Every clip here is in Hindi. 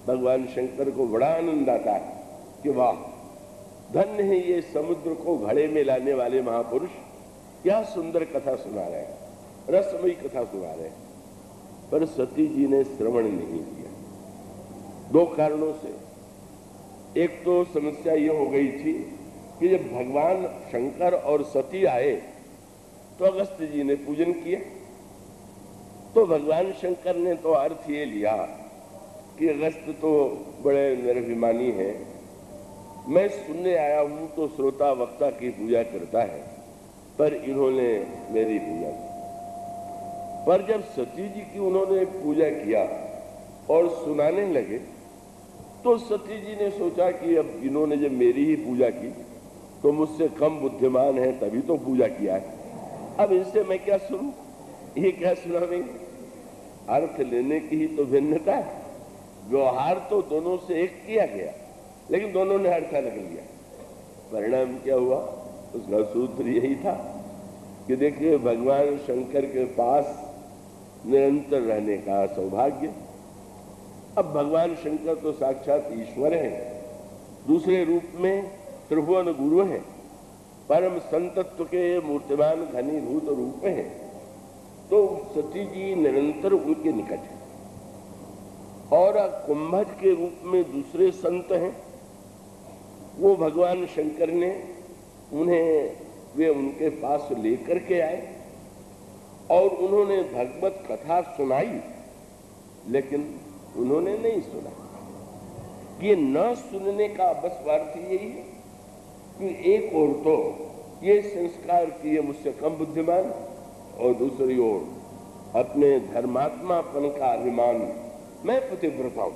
भगवान शंकर को बड़ा आनंद आता है कि वाह, धन्य है ये समुद्र को घड़े में लाने वाले महापुरुष, क्या सुंदर कथा सुना रहे हैं, रसमयी कथा सुना रहे हैं। पर सती जी ने श्रवण नहीं किया, दो कारणों से। एक तो समस्या ये हो गई थी कि जब भगवान शंकर और सती आए तो अगस्त्य जी ने पूजन किया, तो भगवान शंकर ने तो अर्थ ये लिया कि अगस्त्य तो बड़े निर्भिमानी है, मैं सुनने आया हूं तो श्रोता वक्ता की पूजा करता है, पर इन्होंने मेरी पूजा की। पर जब सती जी की उन्होंने पूजा किया और सुनाने लगे तो सती जी ने सोचा कि अब इन्होंने जब मेरी ही पूजा की तो मुझसे कम बुद्धिमान है तभी तो पूजा किया है, अब इनसे मैं क्या सुनूं, ये क्या सुनावेंगे। अर्थ लेने की ही तो भिन्नता है, व्यवहार तो दोनों से एक किया गया लेकिन दोनों ने अर्थ अलग लिया। परिणाम क्या हुआ, उसका सूत्र यही था कि देखिए भगवान शंकर के पास निरंतर रहने का सौभाग्य। अब भगवान शंकर तो साक्षात ईश्वर हैं, दूसरे रूप में त्रिभुवन गुरु हैं, परम संतत्व के मूर्तिमान घनीभूत रूप हैं, तो सती जी निरंतर उनके निकट है। और कुंभज के रूप में दूसरे संत हैं, वो भगवान शंकर ने उन्हें वे उनके पास लेकर के आए और उन्होंने भगवत कथा सुनाई, लेकिन उन्होंने नहीं सुना। ये न सुनने का बस अर्थ यही है कि एक ओर तो ये संस्कार कि ये मुझसे कम बुद्धिमान, और दूसरी ओर अपने धर्मात्मापन का अभिमान, मैं पतिव्रता हूं।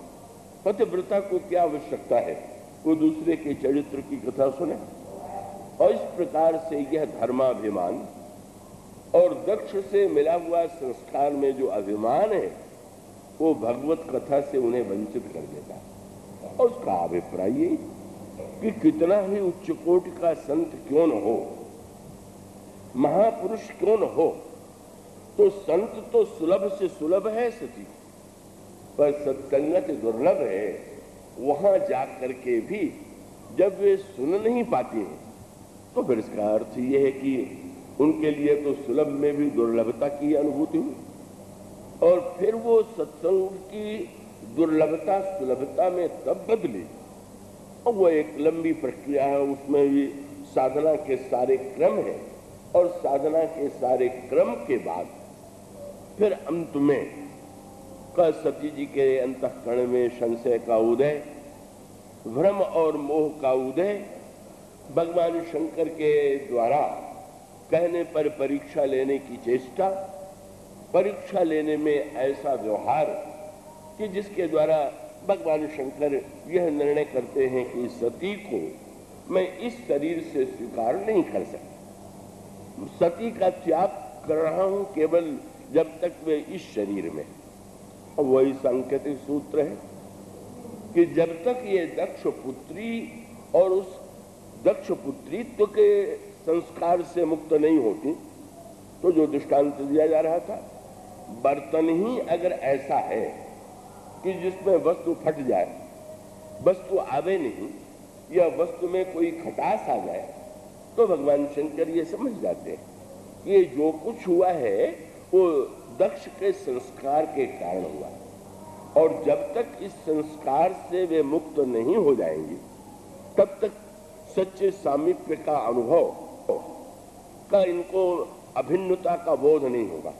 पतिव्रता को क्या आवश्यकता है वो दूसरे के चरित्र की कथा सुने। और इस प्रकार से यह धर्माभिमान और दक्ष से मिला हुआ संस्कार में जो अभिमान है वो भगवत कथा से उन्हें वंचित कर देता है। और उसका अभिप्राय यही कि कितना ही उच्च कोटि का संत क्यों न हो, महापुरुष क्यों न हो, तो संत तो सुलभ से सुलभ है सती, पर सत्संगत दुर्लभ है। वहां जाकर के भी जब वे सुन नहीं पाती हैं तो फिर इसका अर्थ यह है कि उनके लिए तो सुलभ में भी दुर्लभता की अनुभूति हुई, और फिर वो सत्संग की दुर्लभता सुलभता में तब बदली। और वो एक लंबी प्रक्रिया है, उसमें भी साधना के सारे क्रम है, और साधना के सारे क्रम के बाद फिर अंत में सती जी के अंतःकरण में संशय का उदय, भ्रम और मोह का उदय, भगवान शंकर के द्वारा कहने पर परीक्षा लेने की चेष्टा, परीक्षा लेने में ऐसा व्यवहार कि जिसके द्वारा भगवान शंकर यह निर्णय करते हैं कि सती को मैं इस शरीर से स्वीकार नहीं कर सकता, सती का त्याग कर रहा हूं केवल जब तक वे इस शरीर में। और वही सांकेतिक सूत्र है कि जब तक ये दक्ष पुत्री और उस दक्ष पुत्रीत्व के संस्कार से मुक्त नहीं होती, तो जो दृष्टांत दिया जा रहा था, बर्तन ही अगर ऐसा है कि जिसमें वस्तु फट जाए, वस्तु आवे नहीं, या वस्तु में कोई खटास आ जाए, तो भगवान शंकर ये समझ जाते हैं ये जो कुछ हुआ है वो दक्ष के संस्कार के कारण हुआ, और जब तक इस संस्कार से वे मुक्त नहीं हो जाएंगे तब तक सच्चे सामीप्य का अनुभव का इनको अभिन्नता का बोध नहीं होगा।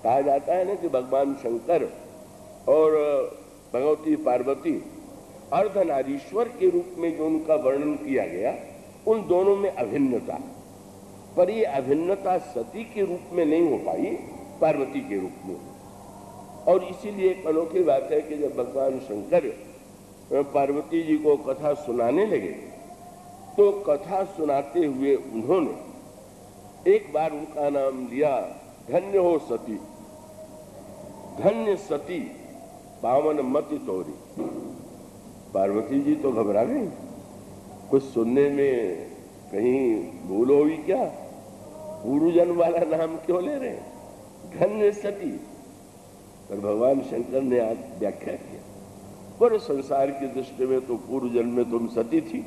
कहा जाता है ना कि भगवान शंकर और भगवती पार्वती अर्धनारीश्वर के रूप में जो उनका वर्णन किया गया, उन दोनों में अभिन्नता, पर ये अभिन्नता सती के रूप में नहीं हो पाई, पार्वती के रूप में। और इसीलिए एक अनोखी बात है कि जब भगवान शंकर पार्वती जी को कथा सुनाने लगे तो कथा सुनाते हुए उन्होंने एक बार उनका नाम लिया, धन्य हो सती, धन्य सती पावन मति तोरी। पार्वती जी तो घबरा गई, कुछ सुनने में कहीं भूल हुई क्या, गुरुजन वाला नाम क्यों ले रहे हैं, धन्य सती। पर भगवान शंकर ने आज व्याख्या किया, पर संसार की दृष्टि में तो पूर्व जन्म में तुम सती थी।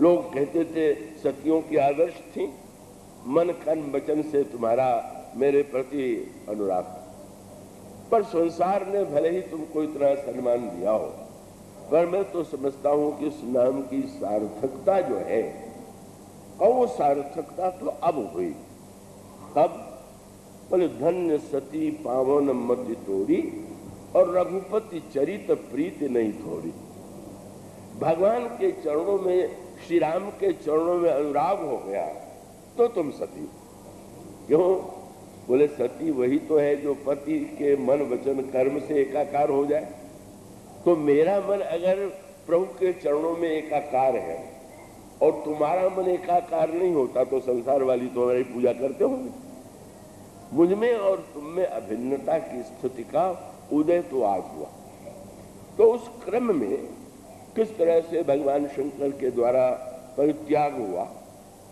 लोग कहते थे सतियों की आदर्श थी। मन कर्म वचन से तुम्हारा मेरे प्रति अनुराग, पर संसार ने भले ही तुमको इतना सम्मान दिया हो, पर मैं तो समझता हूं कि उस नाम की सार्थकता जो है, और वो सार्थकता तो अब हुई। कब? बोले धन्य सती पावन मति तोरी, और रघुपति चरित प्रीति नहीं थोड़ी। भगवान के चरणों में, श्री राम के चरणों में अनुराग हो गया तो तुम सती। क्यों? बोले सती वही तो है जो पति के मन वचन कर्म से एकाकार हो जाए। तो मेरा मन अगर प्रभु के चरणों में एकाकार है और तुम्हारा मन एकाकार नहीं होता तो संसार वाली तो हमारी पूजा करते होंगे। मुझ में और तुम में अभिन्नता की स्थिति का उदय तो आज हुआ। तो उस क्रम में किस तरह से भगवान शंकर के द्वारा परित्याग हुआ,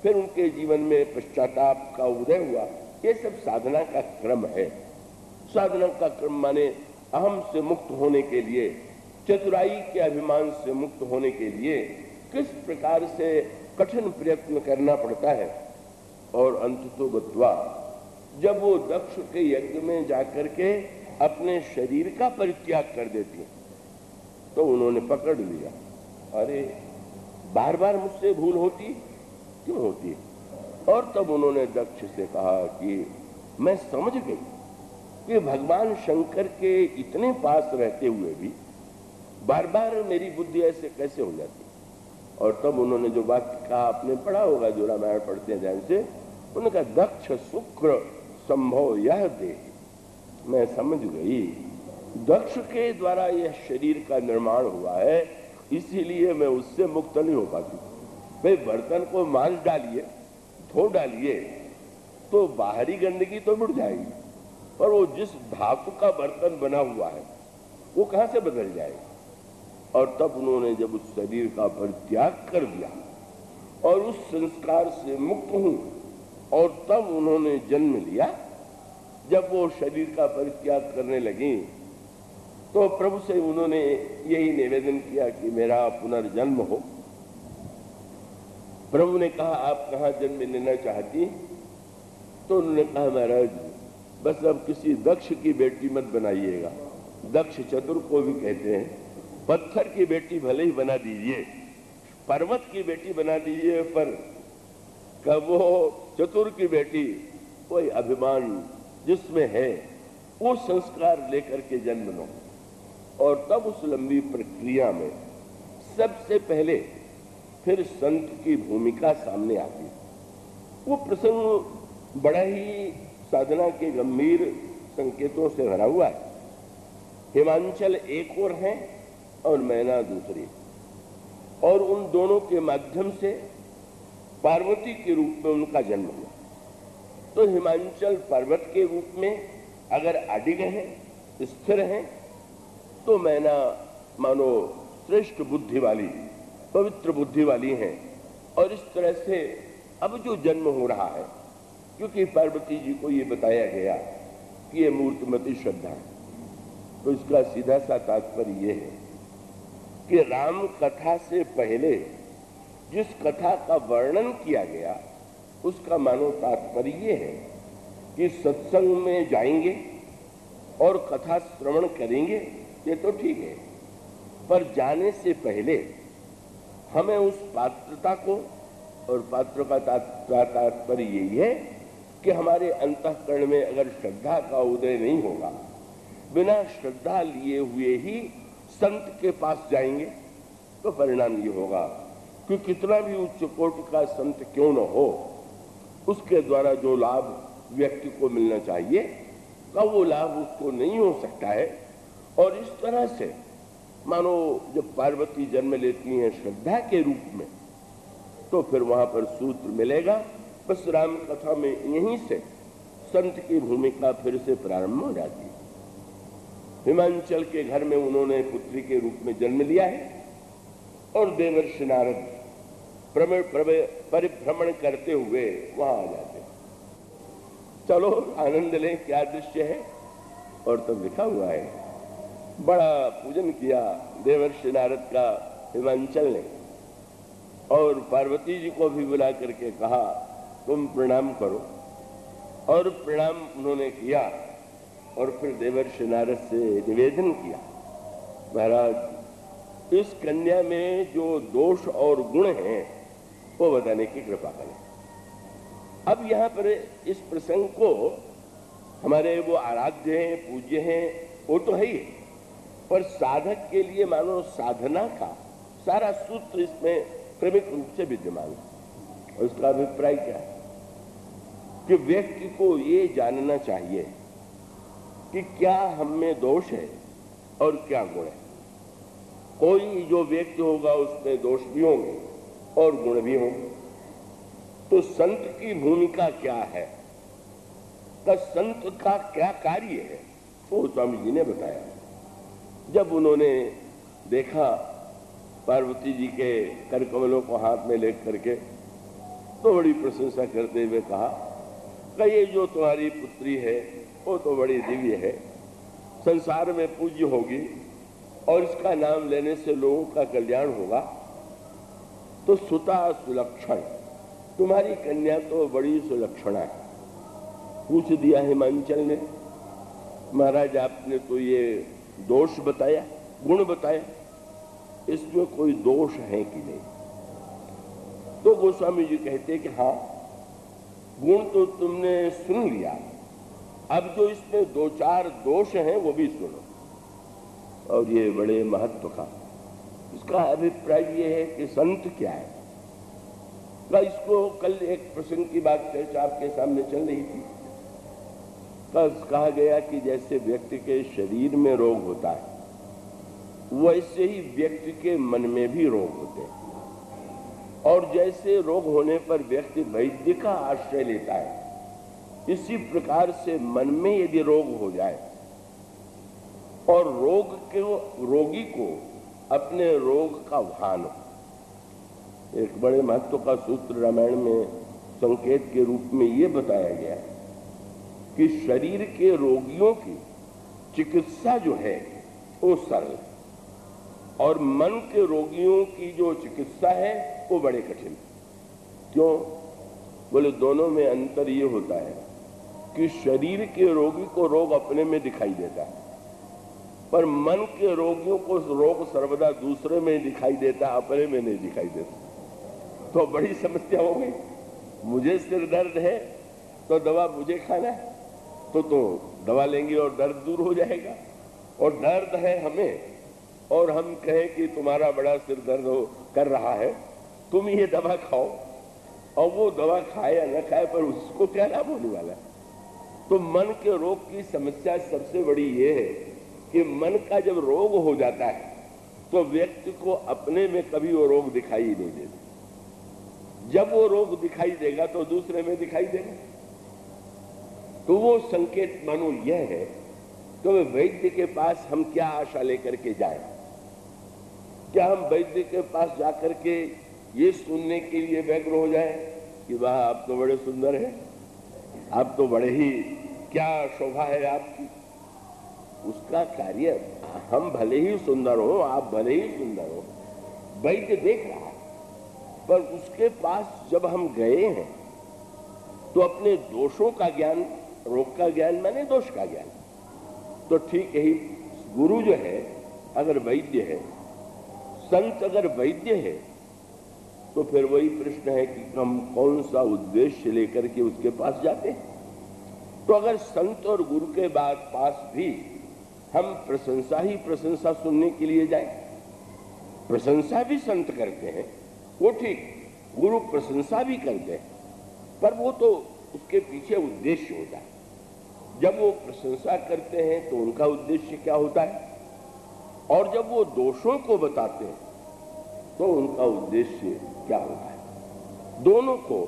फिर उनके जीवन में पश्चाताप का उदय हुआ, ये सब साधना का क्रम है। साधना का क्रम माने अहम से मुक्त होने के लिए, चतुराई के अभिमान से मुक्त होने के लिए किस प्रकार से कठिन प्रयत्न करना पड़ता है। और अंततोगत्वा जब वो दक्ष के यज्ञ में जाकर के अपने शरीर का परित्याग कर देती है तो उन्होंने पकड़ लिया, अरे बार बार मुझसे भूल होती, क्यों होती? और तब उन्होंने दक्ष से कहा कि मैं समझ गई कि भगवान शंकर के इतने पास रहते हुए भी बार बार मेरी बुद्धि ऐसे कैसे हो जाती। और तब उन्होंने जो वाक्य कहा, आपने पढ़ा होगा, जो रामायण पढ़ते हैं ध्यान से, उन्होंने कहा दक्ष शुक्र संभव यह दे। मैं समझ गई दक्ष के द्वारा यह शरीर का निर्माण हुआ है, इसीलिए मैं उससे मुक्त नहीं हो पाती। भाई बर्तन को मांस डालिए, धो डालिए तो बाहरी गंदगी तो मिट जाएगी, पर वो जिस धातु का बर्तन बना हुआ है वो कहां से बदल जाएगा। और तब उन्होंने जब उस शरीर का परित्याग कर दिया और उस संस्कार से मुक्त हूं, और तब उन्होंने जन्म लिया। जब वो शरीर का परित्याग करने लगी तो प्रभु से उन्होंने यही निवेदन किया कि मेरा पुनर्जन्म हो। प्रभु ने कहा आप कहां जन्म लेना चाहती? तो उन्होंने कहा महाराज बस अब किसी दक्ष की बेटी मत बनाइएगा। दक्ष चतुर को भी कहते हैं। पत्थर की बेटी भले ही बना दीजिए, पर्वत की बेटी बना दीजिए, पर कब वो चतुर की बेटी कोई अभिमान जिसमें है वो संस्कार लेकर के जन्म लो। और तब उस लंबी प्रक्रिया में सबसे पहले फिर संत की भूमिका सामने आती है। वो प्रसंग बड़ा ही साधना के गंभीर संकेतों से भरा हुआ है। हिमांचल एक ओर है और मैना दूसरी, और उन दोनों के माध्यम से पार्वती के रूप में उनका जन्म हुआ। तो हिमांचल पर्वत के रूप में अगर अडिग है, स्थिर है, तो मैना मानो श्रेष्ठ बुद्धि वाली, पवित्र बुद्धि वाली हैं। और इस तरह से अब जो जन्म हो रहा है, क्योंकि पार्वती जी को ये बताया गया कि ये मूर्तिमती श्रद्धा है, तो इसका सीधा सा तात्पर्य ये है कि राम कथा से पहले जिस कथा का वर्णन किया गया उसका मानो तात्पर्य ये है कि सत्संग में जाएंगे और कथा श्रवण करेंगे, ये तो ठीक है, पर जाने से पहले हमें उस पात्रता को, और पात्र का तात्पर्य यही है कि हमारे अंतःकरण में अगर श्रद्धा का उदय नहीं होगा, बिना श्रद्धा लिए हुए ही संत के पास जाएंगे तो परिणाम ये होगा कि कितना भी उच्च कोटि का संत क्यों न हो, उसके द्वारा जो लाभ व्यक्ति को मिलना चाहिए का वो लाभ उसको नहीं हो सकता है। और इस तरह से मानो जब पार्वती जन्म लेती हैं श्रद्धा के रूप में, तो फिर वहां पर सूत्र मिलेगा। बस राम कथा में यहीं से संत की भूमिका फिर से प्रारंभ हो जाती है। हिमांचल के घर में उन्होंने पुत्री के रूप में जन्म लिया है और देवर्षि नारद परिभ्रमण करते हुए वहां आ जाते हैं। चलो आनंद लें, क्या दृश्य है। और तब लिखा हुआ है बड़ा पूजन किया देवर्षि नारद का हिमांचल ने, और पार्वती जी को भी बुला करके कहा तुम प्रणाम करो, और प्रणाम उन्होंने किया। और फिर देवर्षि नारद से निवेदन किया, महाराज इस कन्या में जो दोष और गुण हैं वो बताने की कृपा करें। अब यहाँ पर इस प्रसंग को हमारे वो आराध्य हैं, पूज्य हैं, वो तो है ही, पर साधक के लिए मानो साधना का सारा सूत्र इसमें क्रमिक रूप से विद्यमान है। और उसका अभिप्राय क्या है कि व्यक्ति को ये जानना चाहिए कि क्या हम में दोष है और क्या गुण है। कोई जो व्यक्ति होगा उसमें दोष भी होंगे और गुण भी होंगे। तो संत की भूमिका क्या है, तो संत का क्या कार्य है, वो स्वामी जी ने बताया। जब उन्होंने देखा पार्वती जी के कर कमलों को हाथ में ले करके, तो बड़ी प्रशंसा करते हुए कहा कि ये जो तुम्हारी पुत्री है वो तो बड़ी दिव्य है, संसार में पूज्य होगी और इसका नाम लेने से लोगों का कल्याण होगा। तो सुता सुलक्षण, तुम्हारी कन्या तो बड़ी सुलक्षणा है। पूछ दिया हिमांचल ने, महाराज आपने तो ये दोष बताया, गुण बताया, इसमें कोई दोष है कि नहीं? तो गोस्वामी जी कहते कि हाँ, गुण तो तुमने सुन लिया, अब जो इसमें दो चार दोष हैं वो भी सुनो। और ये बड़े महत्व का, इसका अभिप्राय ये है कि संत क्या है। इसको कल एक प्रसंग की बात चर्चा आपके सामने चल रही थी। कहा गया कि जैसे व्यक्ति के शरीर में रोग होता है, वैसे ही व्यक्ति के मन में भी रोग होते हैं। और जैसे रोग होने पर व्यक्ति वैद्य का आश्रय लेता है, इसी प्रकार से मन में यदि रोग हो जाए और रोगी को अपने रोग का भान हो। एक बड़े महत्व का सूत्र रामायण में संकेत के रूप में यह बताया गया है कि शरीर के रोगियों की चिकित्सा जो है वो सरल, और मन के रोगियों की जो चिकित्सा है वो बड़े कठिन। क्यों? बोले दोनों में अंतर ये होता है कि शरीर के रोगी को रोग अपने में दिखाई देता है, पर मन के रोगियों को रोग सर्वदा दूसरे में दिखाई देता, अपने में नहीं दिखाई देता। तो बड़ी समस्या हो गई। मुझे सिर दर्द है तो दवा मुझे खाना है, तो दवा लेंगे और दर्द दूर हो जाएगा। और दर्द है हमें और हम कहें कि तुम्हारा बड़ा सिर दर्द कर रहा है, तुम ये दवा खाओ, और वो दवा खाए या न खाए पर उसको क्या लाभ होने वाला है। तो मन के रोग की समस्या सबसे बड़ी ये है कि मन का जब रोग हो जाता है तो व्यक्ति को अपने में कभी वो रोग दिखाई नहीं देता। जब वो रोग दिखाई देगा तो दूसरे में दिखाई देगा। तो वो संकेत मानो यह है तो वैद्य के पास हम क्या आशा लेकर के जाएं? क्या हम वैद्य के पास जाकर के ये सुनने के लिए व्यग्र हो जाएं कि वाह आप तो बड़े सुंदर हैं, आप तो बड़े ही, क्या शोभा है आपकी। उसका कार्य, हम भले ही सुंदर हो, आप भले ही सुंदर हो, वैद्य देख रहा है, पर उसके पास जब हम गए हैं तो अपने दोषों का ज्ञान, रोग का ज्ञान माने दोष का ज्ञान, तो ठीक यही गुरु जो है अगर वैद्य है, संत अगर वैद्य है, तो फिर वही प्रश्न है कि हम कौन सा उद्देश्य लेकर के उसके पास जाते हैं। तो अगर संत और गुरु के बाद पास भी हम प्रशंसा ही प्रशंसा सुनने के लिए जाएं, प्रशंसा भी संत करते हैं, वो ठीक, गुरु प्रशंसा भी करते हैं, पर वो तो उसके पीछे उद्देश्य होता है। जब वो प्रशंसा करते हैं तो उनका उद्देश्य क्या होता है, और जब वो दोषों को बताते हैं तो उनका उद्देश्य क्या होता है। दोनों को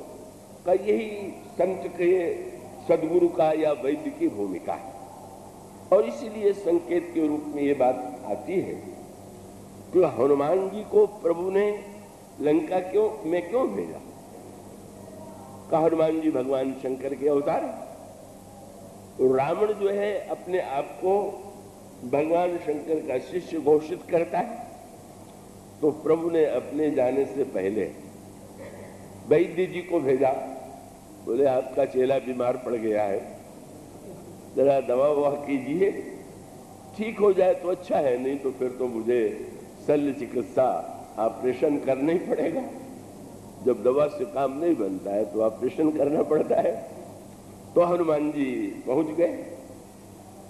का यही संत के, सदगुरु का या वैद्य की भूमिका है। और इसीलिए संकेत के रूप में ये बात आती है कि हनुमान जी को प्रभु ने लंका में क्यों भेजा? कहा हनुमान जी भगवान शंकर के अवतार है। रावण जो है अपने आप को भगवान शंकर का शिष्य घोषित करता है, तो प्रभु ने अपने जाने से पहले वैद्य जी को भेजा। बोले आपका चेला बीमार पड़ गया है, जरा दवा ववा कीजिए, ठीक हो जाए तो अच्छा है, नहीं तो फिर तो मुझे शल्य चिकित्सा ऑपरेशन करना ही पड़ेगा। जब दवा से काम नहीं बनता है तो ऑपरेशन करना पड़ता है। तो हनुमान जी पहुंच गए,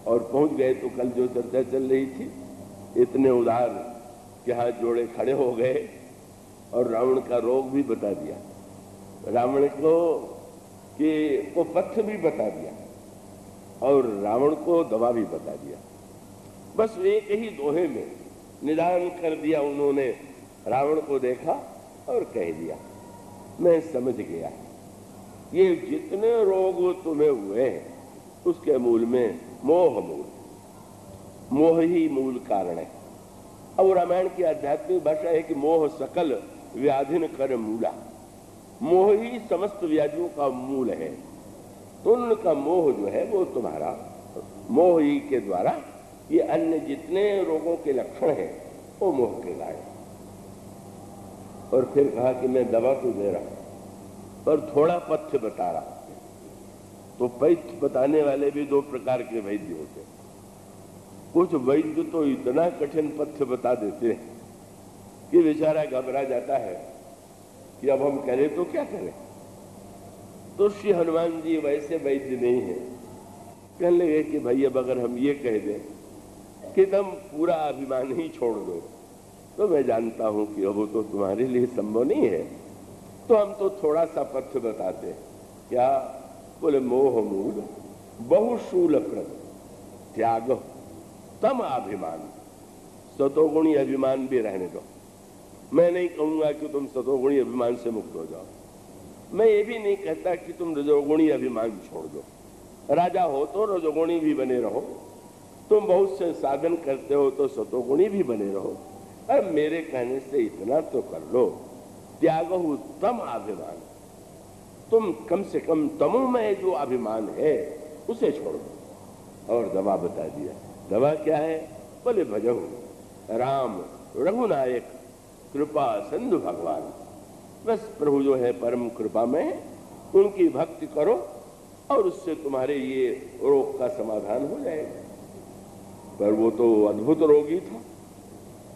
और पहुंच गए तो कल जो चर्चा चल रही थी, इतने उदार के हाथ जोड़े खड़े हो गए और रावण का रोग भी बता दिया, रावण को पथ्य भी बता दिया और रावण को दवा भी बता दिया। बस एक ही दोहे में निदान कर दिया उन्होंने। रावण को देखा और कह दिया, मैं समझ गया, ये जितने रोग तुम्हें हुए हैं उसके मूल में मोह ही मूल कारण है। अब रामायण की आध्यात्मिक भाषा है कि मोह सकल व्याधिन कर मूला, मोह ही समस्त व्याधियों का मूल है। तो उनका मोह जो है वो तुम्हारा मोह ही के द्वारा ये अन्य जितने रोगों के लक्षण हैं वो मोह के कारण। और फिर कहा कि मैं दवा तो दे रहा हूं पर थोड़ा पथ्य बता रहा हूं। तो पथ्य बताने वाले भी दो प्रकार के वैद्य होते हैं। कुछ वैद्य तो इतना कठिन पथ्य बता देते हैं कि बेचारा घबरा जाता है कि अब हम करें तो क्या करें। तो श्री हनुमान जी वैसे वैद्य नहीं है, कहने लगे कि भाई अब अगर हम ये कह दें कि तुम पूरा अभिमान ही छोड़ दो, तो मैं जानता हूं कि अब वो तो तुम्हारे लिए संभव नहीं है, तो हम तो थोड़ा सा पथ्य बताते हैं। क्या? बोले मोह मूल बहुशूल प्रद त्याग तम अभिमान, सतोगुणी अभिमान भी रहने दो। मैं नहीं कहूंगा कि तुम सतोगुणी अभिमान से मुक्त हो जाओ, मैं ये भी नहीं कहता कि तुम रजोगुणी अभिमान छोड़ दो। राजा हो तो रजोगुणी भी बने रहो, तुम बहुत से साधन करते हो तो सतोगुणी भी बने रहो। अब मेरे कहने से इतना तो कर लो, त्याग तम अभिमान, तुम कम से कम तमोमय जो अभिमान है उसे छोड़ दो। और दवा बता दिया। दवा क्या है? बोले भजहु राम रघुनायक कृपा सिंधु भगवान। बस प्रभु जो है परम कृपा में, उनकी भक्ति करो और उससे तुम्हारे ये रोग का समाधान हो जाएगा। पर वो तो अद्भुत रोगी था,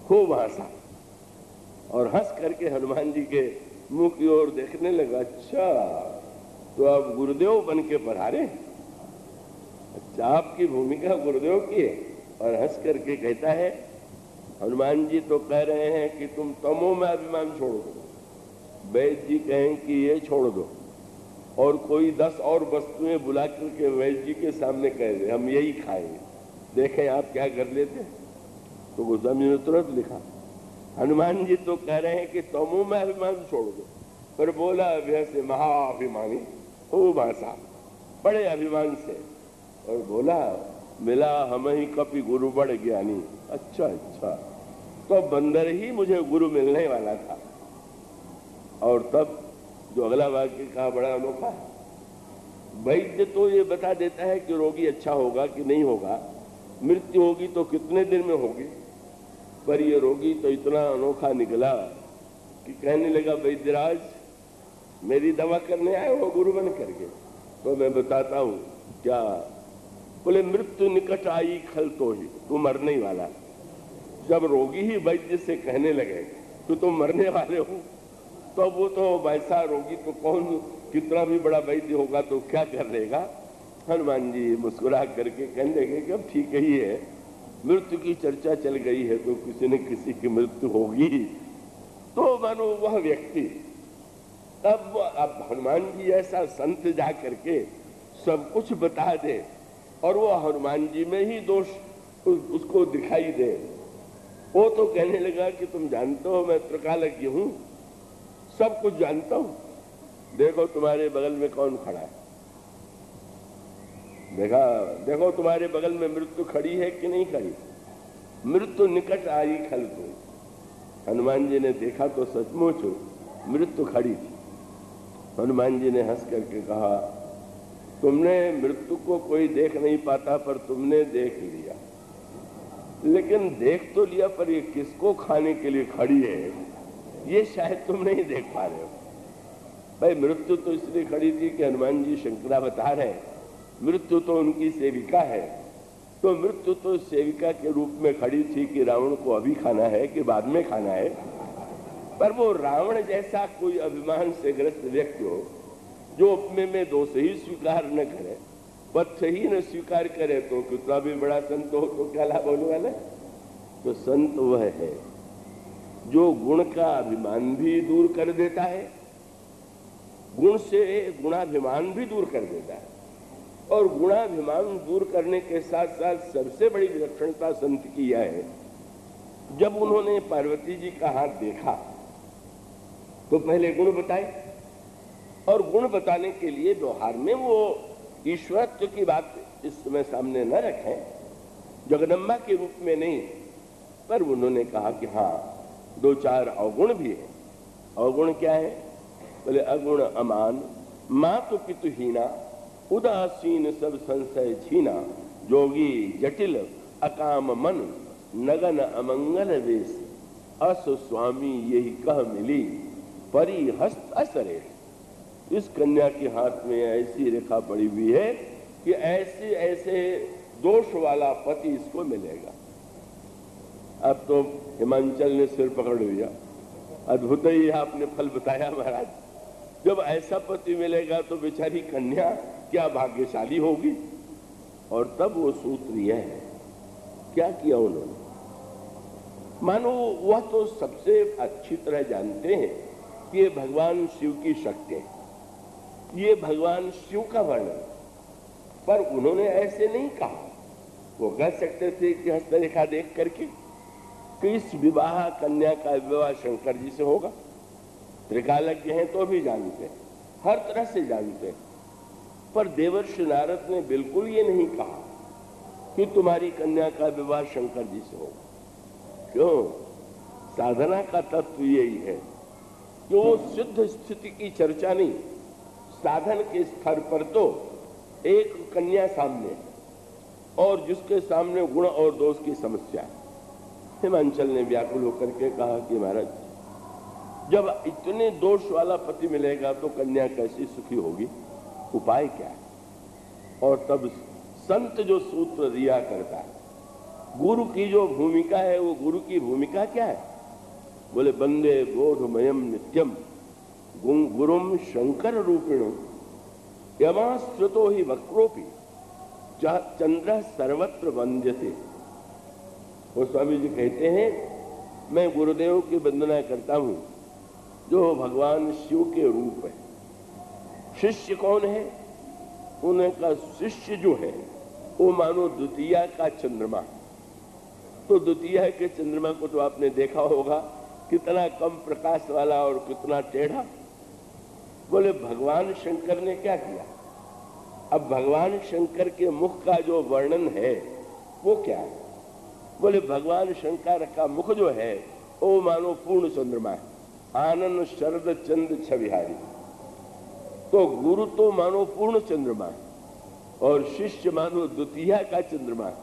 खूब हंसा और हंस करके हनुमान जी के मुंह की ओर देखने लगा। अच्छा, तो आप गुरुदेव बन के पधारे? अच्छा, आपकी भूमिका गुरुदेव की है। और हंस करके कहता है, हनुमान जी तो कह रहे हैं कि तुम तमो में अभिमान छोड़ दो, वैद्य जी कहें कि ये छोड़ दो, और कोई 10 और वस्तुएं बुला करके वैद्य जी के सामने कह दे हम यही खाएंगे, देखें आप क्या कर लेते। तो गोस्वामी ने तुरंत लिखा, हनुमान जी तो कह रहे हैं कि तमो में अभिमान छोड़ दो, पर बोला अभ्य से महाअभिमानी खूब हंसा बड़े अभिमान से और बोला, मिला हम ही कपि गुरु बड़ ज्ञानी। अच्छा अच्छा, तो बंदर ही मुझे गुरु मिलने वाला था। और तब जो अगला वाक्य कहा बड़ा अनोखा, वैद्य तो ये बता देता है कि रोगी अच्छा होगा कि नहीं होगा, मृत्यु होगी तो कितने दिन में होगी, पर ये रोगी तो इतना अनोखा निकला कि कहने लगा, वैद्यराज मेरी दवा करने आए हो गुरु बन करके? तो मैं बताता हूं क्या। बोले मृत्यु निकट आई खल तो ही, तू मरने ही वाला। जब रोगी ही वैद्य से कहने लगे कि तुम मरने वाले हो, तो वो तो वैसा रोगी तो कौन, कितना भी बड़ा वैद्य होगा तो क्या कर लेगा। हनुमान जी मुस्कुरा करके कहने लगे कि अब ठीक ही है, मृत्यु की चर्चा चल गई है तो किसी न किसी की मृत्यु होगी। तो मानो वह व्यक्ति अब हनुमान जी ऐसा संत जा करके सब कुछ बता दे और वो हनुमान जी में ही दोष उसको दिखाई दे। वो तो कहने लगा कि तुम जानते हो मैं त्रिकालज्ञ हूं, सब कुछ जानता हूं। देखो तुम्हारे बगल में कौन खड़ा है, देखो तुम्हारे बगल में मृत्यु खड़ी है कि नहीं खड़ी। मृत्यु निकट आई खल तो। हनुमान जी ने देखा तो सचमुच मृत्यु खड़ी थी। हनुमान जी ने हंस करके कहा, तुमने मृत्यु को कोई देख नहीं पाता पर तुमने देख लिया। लेकिन देख तो लिया, पर ये किसको खाने के लिए खड़ी है ये शायद तुम नहीं देख पा रहे हो। भाई मृत्यु तो इसलिए खड़ी थी कि हनुमान जी शंकरावतार है, मृत्यु तो उनकी सेविका है, तो मृत्यु तो सेविका के रूप में खड़ी थी कि रावण को अभी खाना है कि बाद में खाना है। पर वो रावण जैसा कोई अभिमान से ग्रस्त व्यक्ति हो जो अपने में दोष ही स्वीकार न करे, पथ ही न स्वीकार करे, तो कितना भी बड़ा संत हो तो क्या लाभ होने वाला है। तो संत वह है जो गुण का अभिमान भी दूर कर देता है, गुण से गुणाभिमान भी दूर कर देता है, और गुणाभिमान दूर करने के साथ साथ सबसे बड़ी विलक्षणता संत की यह है, जब उन्होंने पार्वती जी का हाथ देखा तो पहले गुण बताए, और गुण बताने के लिए व्यवहार में वो ईश्वरत्व की बात इस समय सामने न रखें, जगदम्बा के रूप में नहीं, पर उन्होंने कहा कि हाँ दो चार अवगुण भी है। अवगुण क्या है? बोले अगुण अमान, मातु पितुहीना, उदासीन सब संशय छीना, जोगी जटिल अकाम मन, नगन अमंगल वेश, अस स्वामी यही कह मिली, परी हस्त असरे। इस कन्या के हाथ में ऐसी रेखा पड़ी हुई है कि ऐसे ऐसे दोष वाला पति इसको मिलेगा। अब तो हिमांचल ने सिर पकड़ लिया, अद्भुत ही आपने फल बताया महाराज। जब ऐसा पति मिलेगा तो बेचारी कन्या क्या भाग्यशाली होगी। और तब वो सूत्र यह है, क्या किया उन्होंने? मानो वह तो सबसे अच्छी तरह जानते हैं कि ये भगवान शिव की शक्ति है, ये भगवान शिव का वर्णन, पर उन्होंने ऐसे नहीं कहा। वो कह सकते थे कि हस्तरेखा देख करके कि इस विवाह कन्या का विवाह शंकर जी से होगा। त्रिकालज्ञ हैं तो भी जानते हैं, हर तरह से जानते हैं, पर देवर्षि नारद ने बिल्कुल ये नहीं कहा कि तुम्हारी कन्या का विवाह शंकर जी से होगा। क्यों? साधना का तत्व यही है कि वो सिद्ध स्थिति की चर्चा नहीं, साधन के स्तर पर तो एक कन्या सामने और जिसके सामने गुण और दोष की समस्या है। हिमांचल ने व्याकुल होकर के कहा कि महाराज, जब इतने दोष वाला पति मिलेगा तो कन्या कैसी सुखी होगी, उपाय क्या है? और तब संत जो सूत्र दिया करता है, गुरु की जो भूमिका है, वो गुरु की भूमिका क्या है? बोले बंदे बोधमयम नित्यम गुरुम शंकर रूपिणो यमाश्रुतो ही वक्रोपी चंद्र सर्वत्र वंद्यते। वो स्वामी जी कहते हैं, मैं गुरुदेव की वंदना करता हूं जो भगवान शिव के रूप है। शिष्य कौन है? उनका शिष्य जो है वो मानो द्वितीया का चंद्रमा। तो द्वितीया के चंद्रमा को तो आपने देखा होगा, कितना कम प्रकाश वाला और कितना टेढ़ा। बोले भगवान शंकर ने क्या किया? अब भगवान शंकर के मुख का जो वर्णन है वो क्या है? बोले भगवान शंकर का मुख जो है वो मानो पूर्ण चंद्रमा है, आनंद शरद चंद छविहारी। तो गुरु तो मानो पूर्ण चंद्रमा है और शिष्य मानो द्वितीया का चंद्रमा है।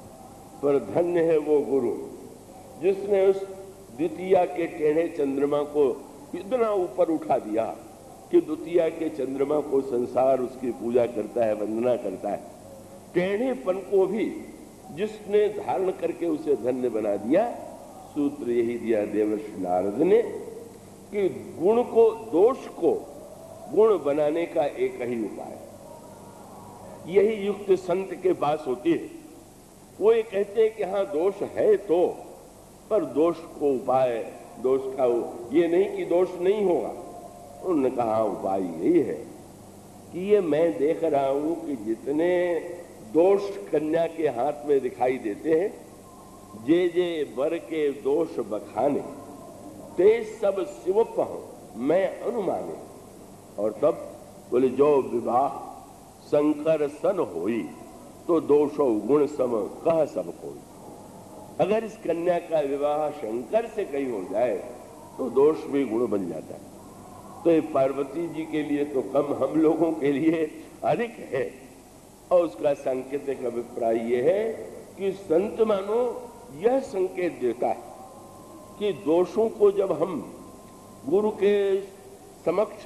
पर धन्य है वो गुरु जिसने उस द्वितीया के टेढ़े चंद्रमा को इतना ऊपर उठा दिया कि द्वितीया के चंद्रमा को संसार उसकी पूजा करता है, वंदना करता है। टेढ़ेपन को भी जिसने धारण करके उसे धन्य बना दिया। सूत्र यही दिया देवर्षि नारद ने कि गुण को, दोष को गुण बनाने का एक ही उपाय, यही युक्त संत के पास होती है। वो ये कहते हैं कि हाँ दोष है तो, पर दोष को उपाय, दोष का ये नहीं कि दोष नहीं होगा। उन्होंने कहा उपाय यही है कि ये मैं देख रहा हूं कि जितने दोष कन्या के हाथ में दिखाई देते हैं, जे जे वर के दोष बखाने, ते सब शिव पह मैं अनुमाने। और तब बोले जो विवाह शंकर सन होई, तो दोषो गुण सम कह सब कोई। अगर इस कन्या का विवाह शंकर से कहीं हो जाए तो दोष भी गुण बन जाता है। तो ये पार्वती जी के लिए तो कम, हम लोगों के लिए अधिक है। और उसका सांकेतिक अभिप्राय ये है कि संत मानो यह संकेत देता है कि दोषों को जब हम गुरु के समक्ष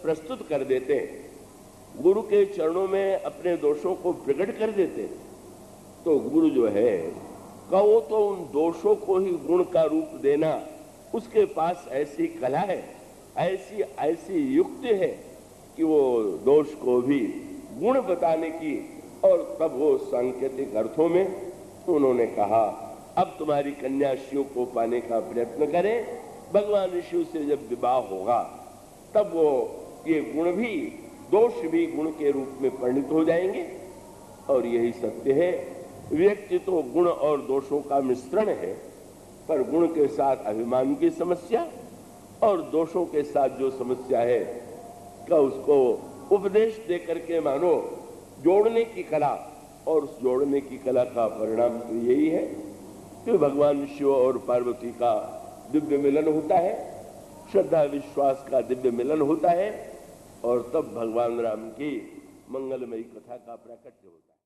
प्रस्तुत कर देते हैं, गुरु के चरणों में अपने दोषों को प्रकट कर देते हैं, तो गुरु जो है कहो तो उन दोषों को ही गुण का रूप देना उसके पास ऐसी कला है, ऐसी युक्ति है कि वो दोष को भी गुण बताने की। और तब वो सांकेतिक अर्थों में उन्होंने कहा, अब तुम्हारी कन्या शिव को पाने का प्रयत्न करें, भगवान शिव से जब विवाह होगा तब वो ये गुण भी, दोष भी गुण के रूप में परिणित हो जाएंगे। और यही सत्य है, व्यक्ति तो गुण और दोषों का मिश्रण है, पर गुण के साथ अभिमान की समस्या और दोषों के साथ जो समस्या है का उसको उपदेश देकर के मानो जोड़ने की कला, और उस जोड़ने की कला का परिणाम तो यही है कि भगवान शिव और पार्वती का दिव्य मिलन होता है, श्रद्धा विश्वास का दिव्य मिलन होता है, और तब भगवान राम की मंगलमयी कथा का प्राकट्य होता है।